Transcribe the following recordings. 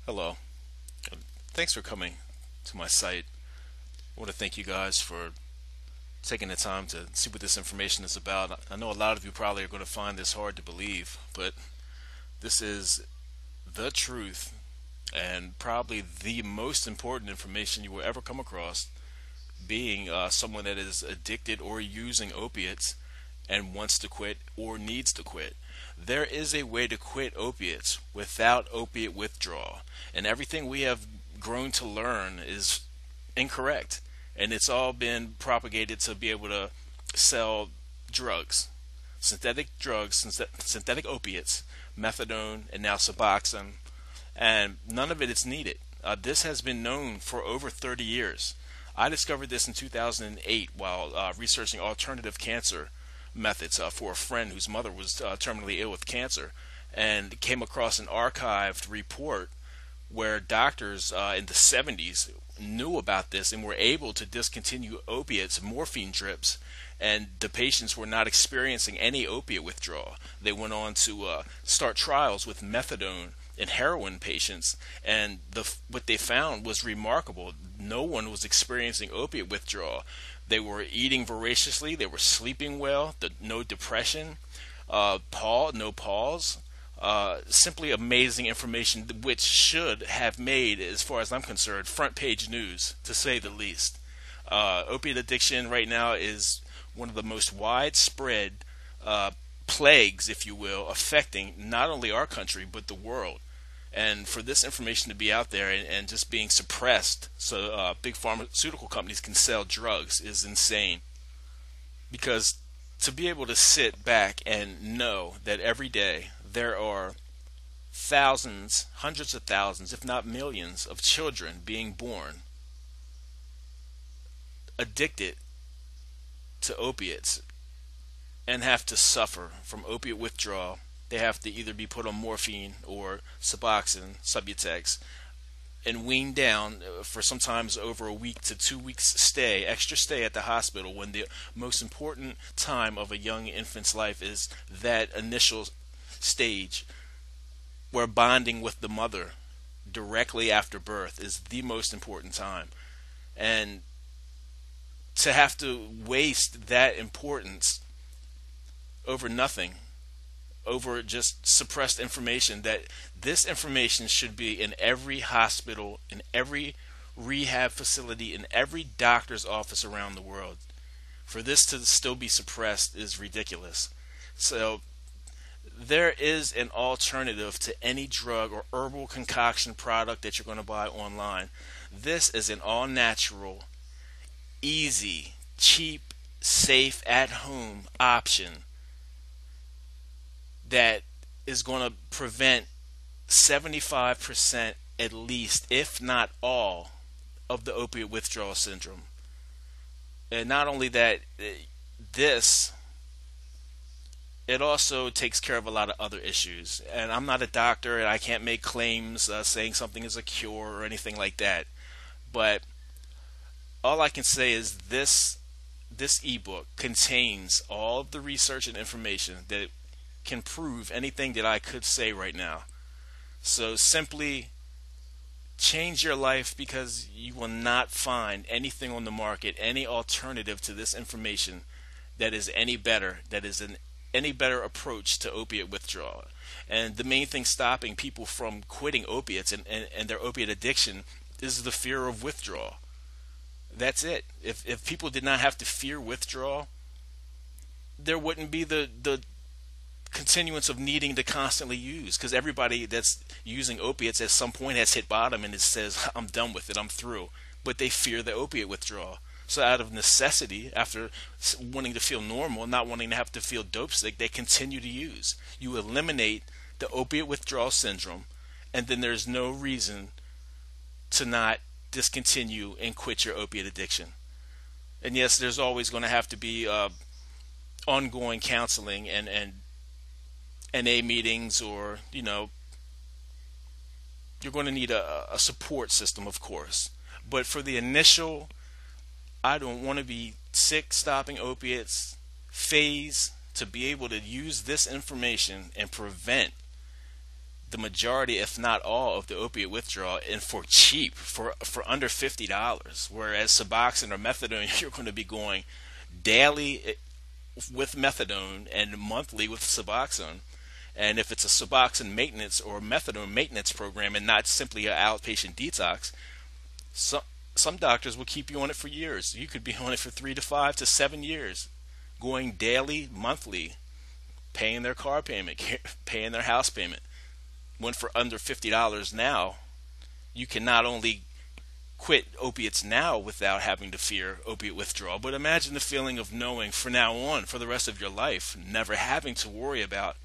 Hello. Thanks for coming to my site. I want to thank you guys for taking the time to see what this information is about. I know a lot of you probably are going to find this hard to believe, but this is the truth and probably the most important information you will ever come across, being someone that is addicted or using opiates and wants to quit or needs to quit. There is a way to quit opiates without opiate withdrawal, and everything we have grown to learn is incorrect, and it's all been propagated to be able to sell drugs, synthetic opiates, methadone, and now Suboxone, and none of it is needed. This has been known for over 30 years. I discovered this in 2008 while researching alternative cancer methods for a friend whose mother was terminally ill with cancer, and came across an archived report where doctors in the 70s knew about this and were able to discontinue opiates, morphine drips, and the patients were not experiencing any opiate withdrawal. They went on to start trials with methadone in heroin patients, and what they found was remarkable. No one was experiencing opiate withdrawal. They were eating voraciously. They were sleeping well. No depression. No pause. Simply amazing information, which should have made, as far as I'm concerned, front page news, to say the least. Opiate addiction right now is one of the most widespread plagues, if you will, affecting not only our country but the world. And for this information to be out there and just being suppressed so big pharmaceutical companies can sell drugs is insane. Because to be able to sit back and know that every day there are thousands, hundreds of thousands, if not millions of children being born addicted to opiates and have to suffer from opiate withdrawal. They have to either be put on morphine or Suboxone, Subutex, and weaned down for sometimes over a week to 2 weeks extra stay at the hospital, when the most important time of a young infant's life is that initial stage where bonding with the mother directly after birth is the most important time. And to have to waste that importance over nothing, over just suppressed information, that this information should be in every hospital, in every rehab facility, in every doctor's office around the world. For this to still be suppressed is ridiculous. So there is an alternative to any drug or herbal concoction product that you're going to buy online. This is an all-natural, easy, cheap, safe, at-home option that is going to prevent 75% at least, if not all, of the opiate withdrawal syndrome. And not only that, it also takes care of a lot of other issues. And I'm not a doctor and I can't make claims saying something is a cure or anything like that. But all I can say is this ebook contains all of the research and information that can prove anything that I could say right now. So simply change your life, because you will not find anything on the market, any alternative to this information that is any better, that is any better approach to opiate withdrawal. And the main thing stopping people from quitting opiates and their opiate addiction is the fear of withdrawal. That's it. If people did not have to fear withdrawal, there wouldn't be the continuance of needing to constantly use, because everybody that's using opiates at some point has hit bottom and it says, I'm done with it, I'm through. But they fear the opiate withdrawal. So out of necessity, after wanting to feel normal, not wanting to have to feel dope sick, they continue to use. You eliminate the opiate withdrawal syndrome, and then there's no reason to not discontinue and quit your opiate addiction. And yes, there's always going to have to be ongoing counseling and NA meetings, or you're going to need a support system, of course. But for the initial, I don't want to be sick stopping opiates phase, to be able to use this information and prevent the majority, if not all, of the opiate withdrawal, and for cheap, for under $50. Whereas Suboxone or methadone, you're going to be going daily with methadone and monthly with Suboxone. And if it's a Suboxone maintenance or methadone maintenance program and not simply an outpatient detox, some doctors will keep you on it for years. You could be on it for 3 to 5 to 7 years, going daily, monthly, paying their car payment, paying their house payment. When for under $50 now, you can not only quit opiates now without having to fear opiate withdrawal, but imagine the feeling of knowing from now on, for the rest of your life, never having to worry about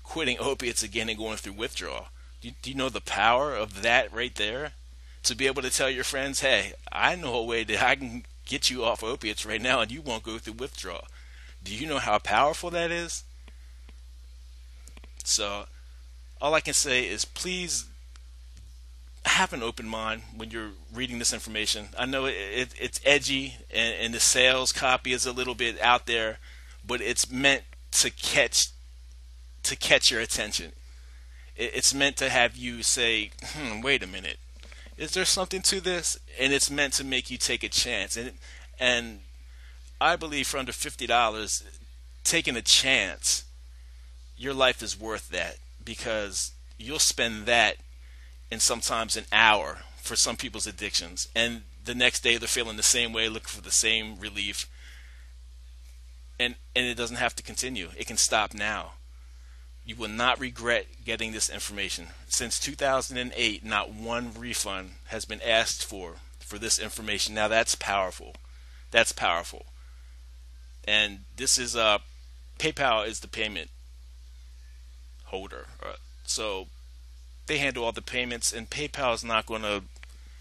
quitting opiates again and going through withdrawal. Do you know the power of that right there? To be able to tell your friends, hey, I know a way that I can get you off opiates right now and you won't go through withdrawal. Do you know how powerful that is? So all I can say is please have an open mind when you're reading this information. I know it's edgy and the sales copy is a little bit out there, but it's meant to catch your attention. It's meant to have you say, wait a minute, is there something to this? And it's meant to make you take a chance. And I believe for under $50, taking a chance, your life is worth that, because you'll spend that in sometimes an hour for some people's addictions, and the next day they're feeling the same way, looking for the same relief, and it doesn't have to continue. It can stop now. You will not regret getting this information. Since 2008, not one refund has been asked for this information. Now that's powerful. That's powerful. And this is PayPal is the payment holder. So they handle all the payments, and PayPal is not going to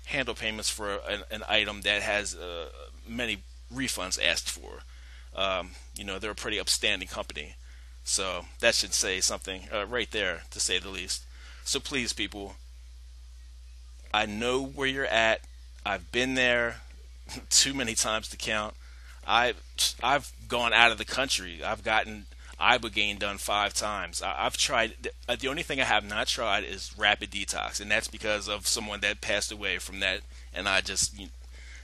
handle payments for an item that has many refunds asked for. They're a pretty upstanding company. So that should say something right there, to say the least. So please, people, I know where you're at. I've been there too many times to count. I've gone out of the country. I've gotten Ibogaine done 5 times. I've tried. The only thing I have not tried is rapid detox, and that's because of someone that passed away from that, and I just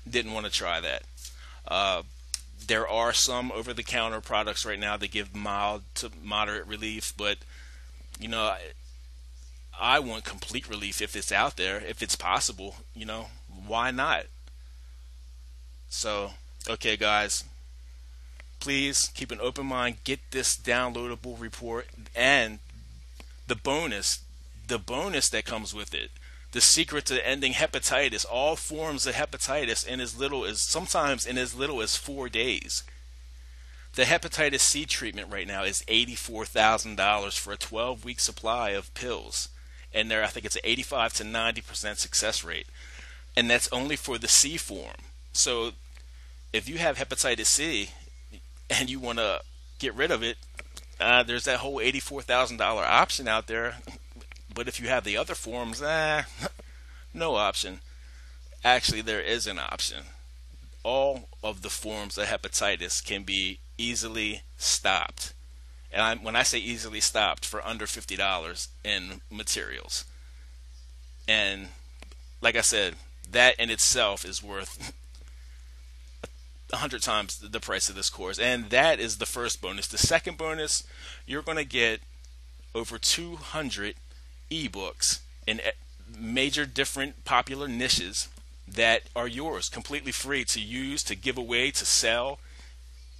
didn't want to try that. There are some over-the-counter products right now that give mild to moderate relief, but I want complete relief if it's out there, if it's possible. Why not? So, okay, guys, please keep an open mind. Get this downloadable report and the bonus that comes with it. The secret to ending hepatitis, all forms of hepatitis, sometimes in as little as 4 days. The hepatitis C treatment right now is $84,000 for a 12-week supply of pills. And I think it's an 85 to 90% success rate. And that's only for the C form. So if you have hepatitis C and you want to get rid of it, there's that whole $84,000 option out there. But if you have the other forms, no option. Actually, there is an option. All of the forms of hepatitis can be easily stopped. And when I say easily stopped, for under $50 in materials. And like I said, that in itself is worth 100 times the price of this course. And that is the first bonus. The second bonus, you're going to get over 200 ebooks in major different popular niches that are yours, completely free to use, to give away, to sell.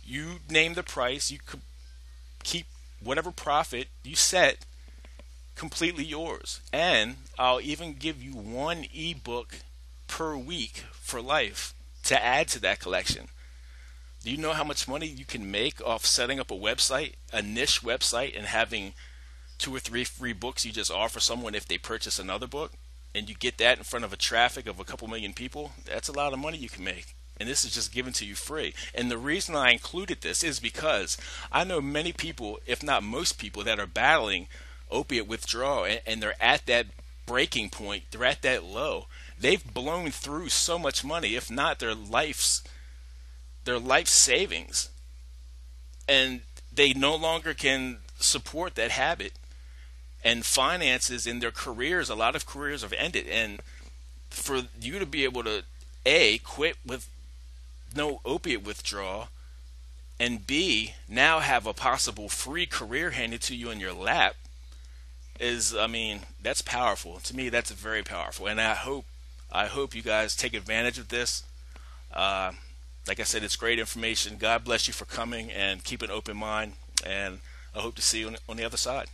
You name the price, you could keep whatever profit you set completely yours. And I'll even give you 1 ebook per week for life to add to that collection. Do you know how much money you can make off setting up a website, a niche website, and having 2 or 3 free books you just offer someone if they purchase another book, and you get that in front of a traffic of a couple million people? That's a lot of money you can make. And this is just given to you free. And the reason I included this is because I know many people, if not most people, that are battling opiate withdrawal, and they're at that breaking point. They're at that low. They've blown through so much money, if not their life savings, and they no longer can support that habit. and finances in their careers. A lot of careers have ended, and for you to be able to A, quit with no opiate withdrawal, and B, now have a possible free career handed to you in your lap is, I mean, that's powerful. To me, that's very powerful, and I hope you guys take advantage of this. Uh, like I said, it's great information. God bless you for coming and keep an open mind, and I hope to see you on the other side.